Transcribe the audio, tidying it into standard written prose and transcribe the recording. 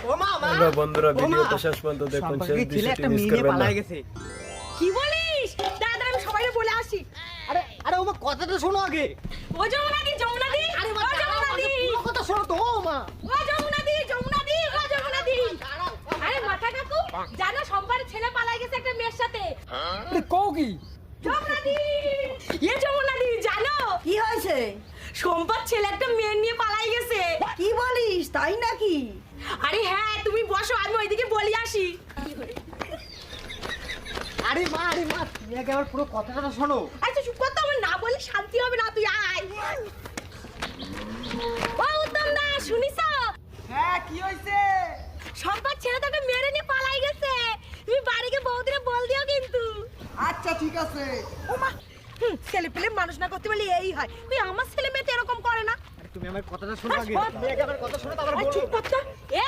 Hello বন্ধুরা, ভিডিওটা শেষ পর্যন্ত দেখুন, শেষ দৃশ্যটি মিস করবেন না। কি বলিস? দাদা আমি সবাইকে বলে আসি। আরে ওমা কথাটা শোনো আগে। ও যমুনাদি আরে মা ও যমুনাদি পুরো কথা শোনো তো মা। ও যমুনাদি ও যমুনাদি। আরে মাথা কাকু জানো সম্পার ছেলে পালাই গেছে একটা মেয়ের সাথে। আরে কও কি? যমুনাদি যমুনাদি জানো কি হয়েছে? সম্পার ছেলে একটা মেয়ে নিয়ে পালাই গেছে। কি বলিস, তাই নাকি? আরে হ্যাঁ তুমি বসো, আমি ওইদিকে বলি আসি। আরে মা তুমি আগে আমার পুরো কথাটা শোনো। আচ্ছা চুপ কর তো, আমার না বলি শান্তি হবে না, তুই আয়। ও উত্তম দা শুনিস? হ্যাঁ কি হইছে? সম্পার ছেলে তাকে মেরে নিয়ে পালাই গেছে। তুমি বাড়িকে বউদিনে বল দিও কিন্তু। আচ্ছা ঠিক আছে। ওমা ছেলে পেলে মানুষ না করতে পারলে এই হয়। তুই আমার ছেলে মেয়ে তো এরকম করে না। আরে তুমি আমার কথাটা শোনো আগে। বল। তুমি আগে আমার কথা শোনো তারপর আরে বলো। চুপ কর তো। এ